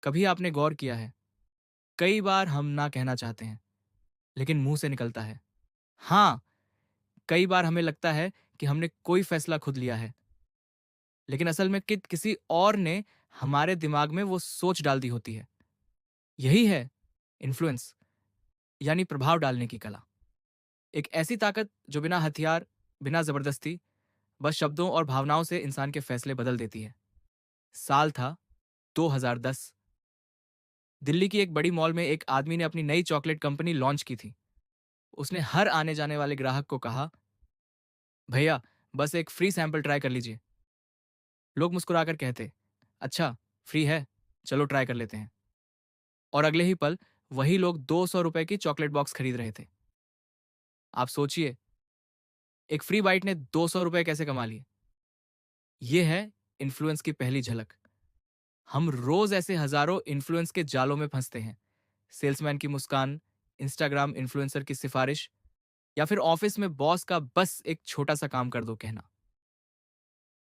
कभी आपने गौर किया है, कई बार हम ना कहना चाहते हैं, लेकिन मुंह से निकलता है हाँ। कई बार हमें लगता है कि हमने कोई फैसला खुद लिया है, लेकिन असल में किसी और ने हमारे दिमाग में वो सोच डाल दी होती है। यही है इन्फ्लुएंस, यानी प्रभाव डालने की कला। एक ऐसी ताकत जो बिना हथियार, बिना जबरदस्ती, बस शब्दों और भावनाओं से इंसान के फैसले बदल देती है। साल था 2010। दिल्ली की एक बड़ी मॉल में एक आदमी ने अपनी नई चॉकलेट कंपनी लॉन्च की थी। उसने हर आने जाने वाले ग्राहक को कहा, भैया, बस एक फ्री सैंपल ट्राई कर लीजिए। लोग मुस्कुराकर कहते, अच्छा, फ्री है, चलो ट्राई कर लेते हैं। और अगले ही पल वही लोग 200 रुपए की चॉकलेट बॉक्स खरीद रहे थे। आप सोचिए, एक फ्री बाइट ने 200 रुपए कैसे कमा लिए। ये है इन्फ्लुएंस की पहली झलक। हम रोज ऐसे हजारों इन्फ्लुएंस के जालों में फंसते हैं। सेल्समैन की मुस्कान, इंस्टाग्राम इन्फ्लुएंसर की सिफारिश, या फिर ऑफिस में बॉस का बस एक छोटा सा काम कर दो कहना।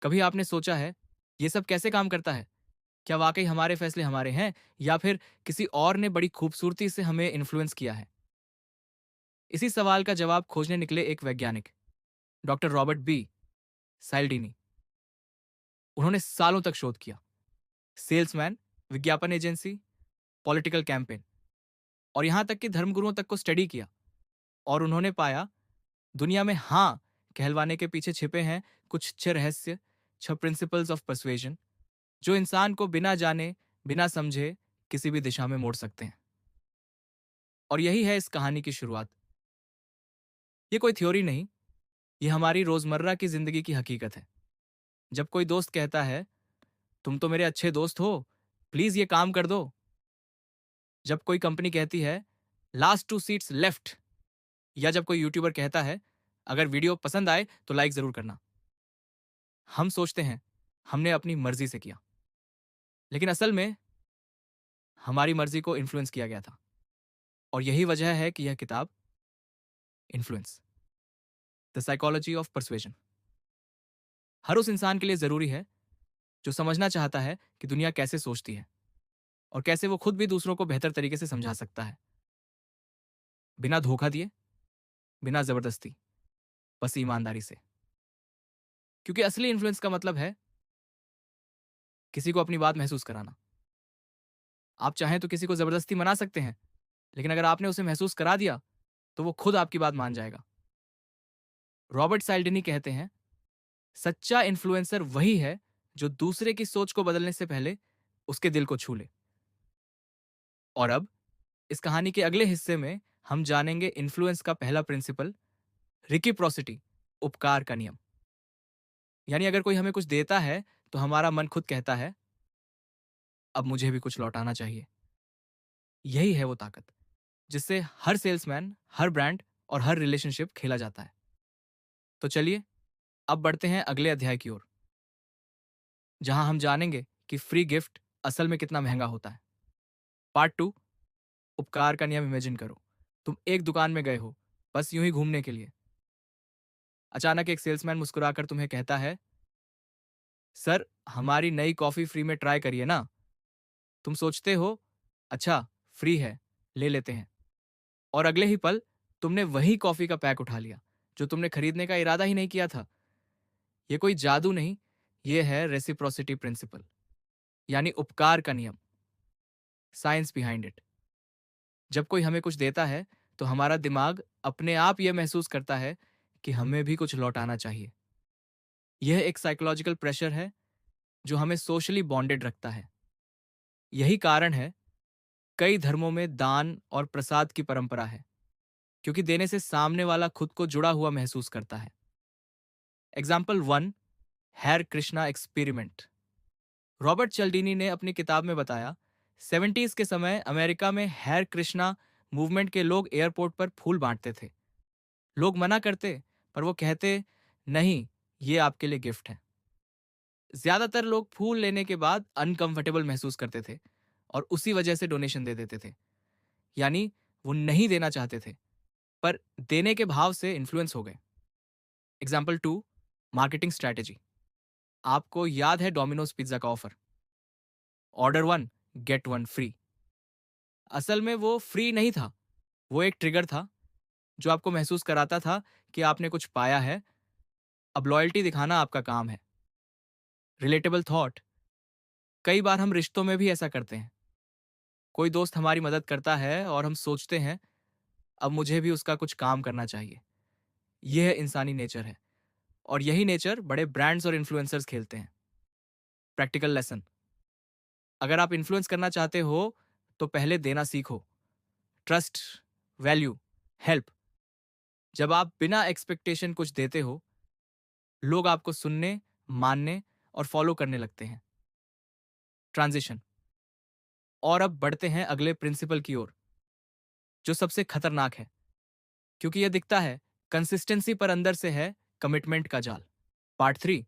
कभी आपने सोचा है, ये सब कैसे काम करता है? क्या वाकई हमारे फैसले हमारे हैं, या फिर किसी और ने बड़ी खूबसूरती से हमें इन्फ्लुएंस किया है? इसी सवाल का जवाब खोजने निकले एक वैज्ञानिक, डॉक्टर रॉबर्ट बी साइल्डिनी। उन्होंने सालों तक शोध किया, सेल्समैन, विज्ञापन एजेंसी, पॉलिटिकल कैंपेन, और यहां तक कि धर्मगुरुओं तक को स्टडी किया। और उन्होंने पाया, दुनिया में हाँ कहलवाने के पीछे छिपे हैं कुछ छह रहस्य, छह प्रिंसिपल्स ऑफ परसुएजन, जो इंसान को बिना जाने, बिना समझे किसी भी दिशा में मोड़ सकते हैं। और यही है इस कहानी की शुरुआत। ये कोई थ्योरी नहीं, ये हमारी रोजमर्रा की जिंदगी की हकीकत है। जब कोई दोस्त कहता है, तुम तो मेरे अच्छे दोस्त हो, प्लीज ये काम कर दो। जब कोई कंपनी कहती है, लास्ट 2 सीट्स लेफ्ट। या जब कोई यूट्यूबर कहता है, अगर वीडियो पसंद आए तो लाइक जरूर करना। हम सोचते हैं हमने अपनी मर्जी से किया, लेकिन असल में हमारी मर्जी को इन्फ्लुएंस किया गया था। और यही वजह है कि यह किताब, इन्फ्लुएंस, द साइकोलॉजी ऑफ परसुएजन, हर उस इंसान के लिए जरूरी है जो समझना चाहता है कि दुनिया कैसे सोचती है, और कैसे वो खुद भी दूसरों को बेहतर तरीके से समझा सकता है, बिना धोखा दिए, बिना जबरदस्ती, बस ईमानदारी से। क्योंकि असली इन्फ्लुएंस का मतलब है किसी को अपनी बात महसूस कराना। आप चाहें तो किसी को जबरदस्ती मना सकते हैं, लेकिन अगर आपने उसे महसूस करा दिया, तो वो खुद आपकी बात मान जाएगा। रॉबर्ट साल्डिनी कहते हैं, सच्चा इन्फ्लुएंसर वही है जो दूसरे की सोच को बदलने से पहले उसके दिल को छू ले। और अब इस कहानी के अगले हिस्से में हम जानेंगे इन्फ्लुएंस का पहला प्रिंसिपल, रिकिप्रोसिटी, उपकार का नियम। यानी अगर कोई हमें कुछ देता है तो हमारा मन खुद कहता है, अब मुझे भी कुछ लौटाना चाहिए। यही है वो ताकत जिससे हर सेल्समैन, हर ब्रांड और हर रिलेशनशिप खेला जाता है। तो चलिए, अब बढ़ते हैं अगले अध्याय की ओर, जहां हम जानेंगे कि फ्री गिफ्ट असल में कितना महंगा होता है। पार्ट 2, उपकार का नियम। इमेजिन करो, तुम एक दुकान में गए हो, बस यूं ही घूमने के लिए। अचानक एक सेल्समैन मुस्कुराकर तुम्हें कहता है, सर, हमारी नई कॉफी फ्री में ट्राई करिए ना। तुम सोचते हो, अच्छा, फ्री है, ले लेते हैं। और अगले ही पल तुमने वही कॉफी का पैक उठा लिया जो तुमने खरीदने का इरादा ही नहीं किया था। ये कोई जादू नहीं, ये है रेसिप्रोसिटी प्रिंसिपल, यानी उपकार का नियम, साइंस बिहाइंड इट। जब कोई हमें कुछ देता है तो हमारा दिमाग अपने आप यह महसूस करता है कि हमें भी कुछ लौटाना चाहिए। यह एक साइकोलॉजिकल प्रेशर है जो हमें सोशली बॉन्डेड रखता है। यही कारण है कई धर्मों में दान और प्रसाद की परंपरा है, क्योंकि देने से सामने वाला खुद को जुड़ा हुआ महसूस करता है। एग्जाम्पल 1, हैर कृष्णा एक्सपेरिमेंट। रॉबर्ट चल्डीनी ने अपनी किताब में बताया, 70s के समय अमेरिका में हैर कृष्णा मूवमेंट के लोग एयरपोर्ट पर फूल बांटते थे। लोग मना करते, पर वो कहते, नहीं, ये आपके लिए गिफ्ट है। ज्यादातर लोग फूल लेने के बाद अनकंफर्टेबल महसूस करते थे और उसी वजह से डोनेशन दे देते थे। यानी वो नहीं देना चाहते थे, पर देने के भाव से इन्फ्लुएंस हो गए। Example 2, marketing strategy. आपको याद है डोमिनोज पिज्जा का offer, order 1, get one free. असल में वो फ्री नहीं था, वो एक ट्रिगर था जो आपको महसूस कराता था कि आपने कुछ पाया है, अब लॉयल्टी दिखाना आपका काम है। Relatable thought. कई बार हम रिश्तों में भी ऐसा करते हैं। कोई दोस्त हमारी मदद करता है और हम सोचते हैं अब मुझे भी उसका कुछ काम करना चाहिए। यह इंसानी नेचर है, और यही नेचर बड़े ब्रांड्स और इन्फ्लुएंसर्स खेलते हैं। Practical lesson. अगर आप इन्फ्लुएंस करना चाहते हो तो पहले देना सीखो। Trust, value, help. जब आप बिना एक्सपेक्टेशन कुछ देते हो, लोग आपको सुनने, मानने और फॉलो करने लगते हैं। ट्रांजिशन। और अब बढ़ते हैं अगले प्रिंसिपल की ओर, जो सबसे खतरनाक है, क्योंकि यह दिखता है कंसिस्टेंसी पर अंदर से है कमिटमेंट का जाल। पार्ट 3,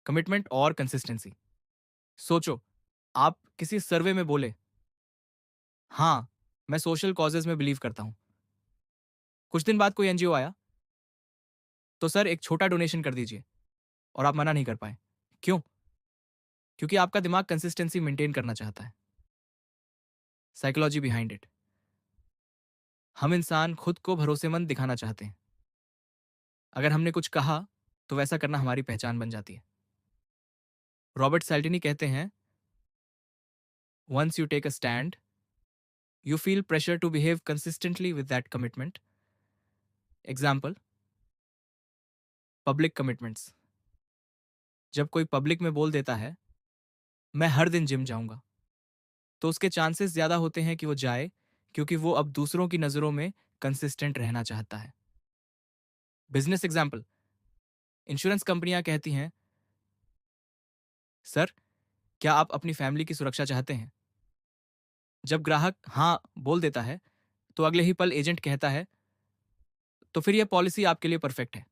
कमिटमेंट और कंसिस्टेंसी। सोचो, आप किसी सर्वे में बोले, हाँ, मैं सोशल कॉजेज में बिलीव करता हूं। कुछ दिन बाद कोई एनजीओ आया, तो सर एक छोटा डोनेशन कर दीजिए, और आप मना नहीं कर पाए। क्यों? क्योंकि आपका दिमाग कंसिस्टेंसी मेंटेन करना चाहता है। Psychology behind it. हम इंसान खुद को भरोसेमंद दिखाना चाहते हैं। अगर हमने कुछ कहा तो वैसा करना हमारी पहचान बन जाती है। रॉबर्ट सैल्डिनी कहते हैं, once you take a stand, you feel pressure to behave consistently with that commitment. Example, public commitments. जब कोई पब्लिक में बोल देता है, मैं हर दिन जिम जाऊंगा, तो उसके चांसेस ज्यादा होते हैं कि वो जाए, क्योंकि वो अब दूसरों की नजरों में कंसिस्टेंट रहना चाहता है। बिजनेस एग्जाम्पल, इंश्योरेंस कंपनियां कहती हैं, सर, क्या आप अपनी फैमिली की सुरक्षा चाहते हैं? जब ग्राहक हाँ बोल देता है, तो अगले ही पल एजेंट कहता है, तो फिर यह पॉलिसी आपके लिए परफेक्ट है।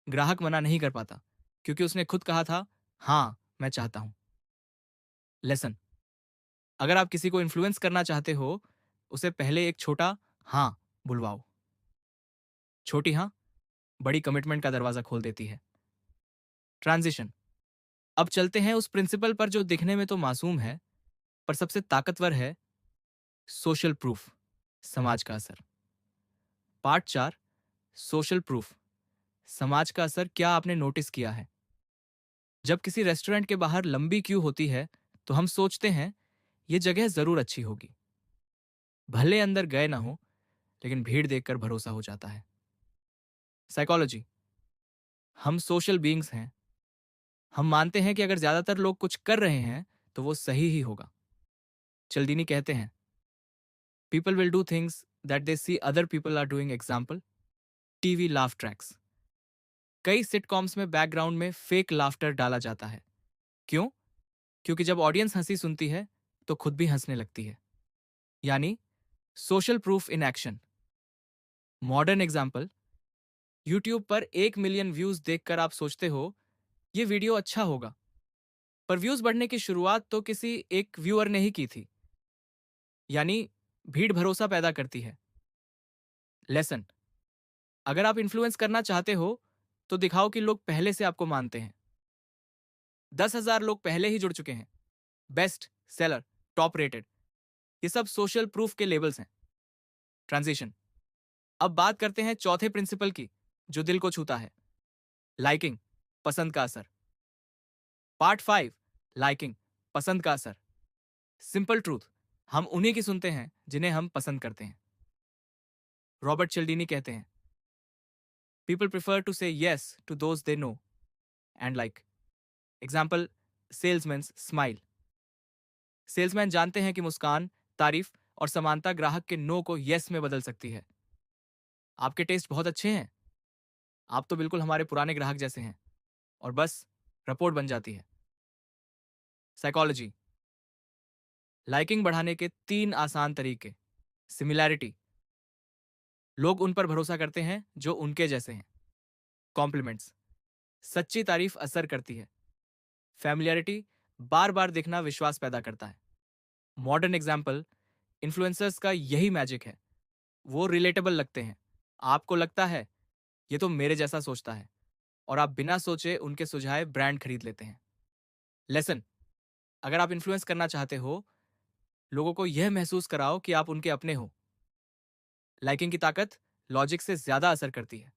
ग्राहक मना नहीं कर पाता, क्योंकि उसने खुद कहा था, हाँ, मैं चाहता हूं। लेसन। अगर आप किसी को इन्फ्लुएंस करना चाहते हो, उसे पहले एक छोटा हाँ बुलवाओ। छोटी हाँ बड़ी कमिटमेंट का दरवाजा खोल देती है। ट्रांजिशन। अब चलते हैं उस प्रिंसिपल पर जो दिखने में तो मासूम है, पर सबसे ताकतवर है, सोशल प्रूफ, समाज का असर। पार्ट 4, सोशल प्रूफ, समाज का असर। क्या आपने नोटिस किया है, जब किसी रेस्टोरेंट के बाहर लंबी क्यू होती है, तो हम सोचते हैं ये जगह जरूर अच्छी होगी। भले अंदर गए ना हो, लेकिन भीड़ देखकर भरोसा हो जाता है। साइकोलॉजी। हम सोशल बीइंग्स हैं। हम मानते हैं कि अगर ज्यादातर लोग कुछ कर रहे हैं तो वो सही ही होगा। चिल्डिनी कहते हैं, people will do things that they see other people are doing. Example, TV laugh tracks. कई सिटकॉम्स में बैकग्राउंड में फेक लाफ्टर डाला जाता है। क्यों? क्योंकि जब ऑडियंस हंसी सुनती है तो खुद भी हंसने लगती है। यानी social proof in action. Modern example, YouTube पर 1 मिलियन व्यूज देखकर आप सोचते हो ये वीडियो अच्छा होगा, पर व्यूज बढ़ने की शुरुआत तो किसी एक व्यूअर ने ही की थी। यानी भीड़ भरोसा पैदा करती है। लेसन। अगर आप इन्फ्लुएंस करना चाहते हो तो दिखाओ कि लोग पहले से आपको मानते हैं। 10,000 लोग पहले ही जुड़ चुके हैं, बेस्ट सेलर, टॉप रेटेड। ये सब सोशल प्रूफ के लेबल्स हैं। ट्रांजिशन। अब बात करते हैं चौथे प्रिंसिपल की, जो दिल को छूता है, लाइकिंग, पसंद का असर। पार्ट 5, लाइकिंग, पसंद का असर। सिंपल ट्रूथ, हम उन्हीं की सुनते हैं जिन्हें हम पसंद करते हैं। रॉबर्ट चिल्डिनी कहते हैं, people prefer to say yes to those they know and like. Example, salesman smile. Salesman जानते हैं कि मुस्कान, तारीफ और समानता ग्राहक के नो को येस में बदल सकती है। आपके टेस्ट बहुत अच्छे हैं, आप तो बिल्कुल हमारे पुराने ग्राहक जैसे हैं, और बस रिपोर्ट बन जाती है। साइकोलॉजी। लाइकिंग बढ़ाने के 3 आसान तरीके। सिमिलैरिटी, लोग उन पर भरोसा करते हैं जो उनके जैसे हैं। कॉम्प्लीमेंट्स, सच्ची तारीफ असर करती है। फैमिलियरिटी, बार बार दिखना विश्वास पैदा करता है। मॉडर्न एग्जाम्पल, इन्फ्लुएंसर्स का यही मैजिक है, वो रिलेटेबल लगते हैं। आपको लगता है ये तो मेरे जैसा सोचता है, और आप बिना सोचे उनके सुझाए ब्रांड खरीद लेते हैं। लेसन। अगर आप इन्फ्लुएंस करना चाहते हो, लोगों को यह महसूस कराओ कि आप उनके अपने हो। लाइकिंग की ताकत लॉजिक से ज्यादा असर करती है।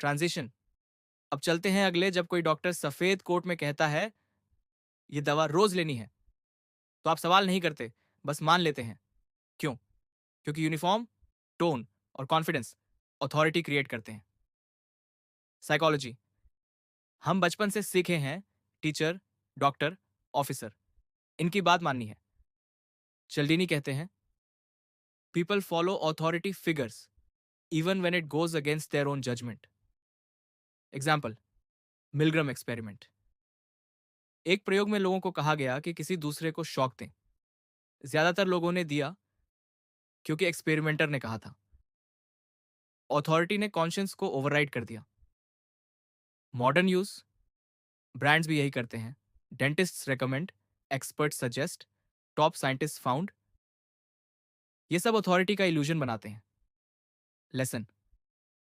ट्रांजिशन। अब चलते हैं अगले। जब कोई डॉक्टर सफेद कोट में कहता है ये दवा रोज लेनी है, तो आप सवाल नहीं करते, बस मान लेते हैं। क्यों? क्योंकि यूनिफॉर्म, टोन और कॉन्फिडेंस अथॉरिटी क्रिएट करते हैं। साइकोलॉजी। हम बचपन से सीखे हैं टीचर, डॉक्टर, ऑफिसर, इनकी बात माननी है। चिल्डिनी कहते हैं people follow authority figures even when it goes against their own judgment. Example, Milgram experiment. एक प्रयोग में लोगों को कहा गया कि किसी दूसरे को शॉक दें। ज्यादातर लोगों ने दिया क्योंकि एक्सपेरिमेंटर ने कहा था। अथॉरिटी ने कॉन्शियंस को ओवरराइड कर दिया। मॉडर्न यूज, ब्रांड्स भी यही करते हैं। Dentists recommend, expert suggest, top scientist found. ये सब अथॉरिटी का इल्यूजन बनाते हैं। लेसन।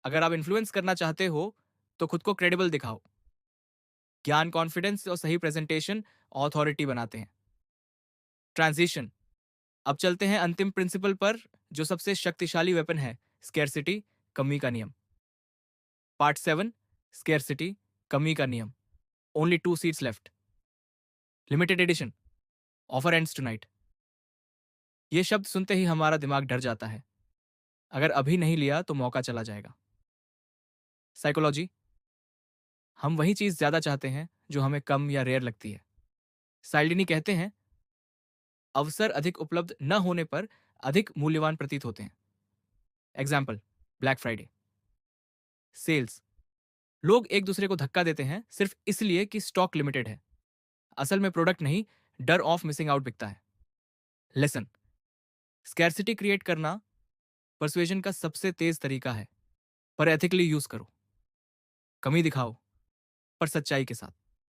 अगर आप इन्फ्लुएंस करना चाहते हो तो खुद को क्रेडिबल दिखाओ। ज्ञान, कॉन्फिडेंस और सही प्रेजेंटेशन अथॉरिटी बनाते हैं। ट्रांजिशन। अब चलते हैं अंतिम प्रिंसिपल पर, जो सबसे शक्तिशाली वेपन है, स्केर्सिटी, कमी का नियम। पार्ट 7, स्केर्सिटी, कमी का नियम। Only 2 seats left. Limited edition, offer ends tonight. ये शब्द सुनते ही हमारा दिमाग डर जाता है। अगर अभी नहीं लिया तो मौका चला जाएगा। साइकोलॉजी। हम वही चीज ज्यादा चाहते हैं जो हमें कम या रेयर लगती है। साइल्डिनी कहते हैं अवसर अधिक उपलब्ध न होने पर अधिक मूल्यवान प्रतीत होते हैं। Example, black Friday. सेल्स। लोग एक दूसरे को धक्का देते हैं सिर्फ इसलिए कि स्टॉक लिमिटेड है। असल में प्रोडक्ट नहीं, डर ऑफ मिसिंग आउट बिकता है। लेसन। स्कैर्सिटी क्रिएट करना परसुएजन का सबसे तेज तरीका है, पर एथिकली यूज करो। कमी दिखाओ, पर सच्चाई के साथ।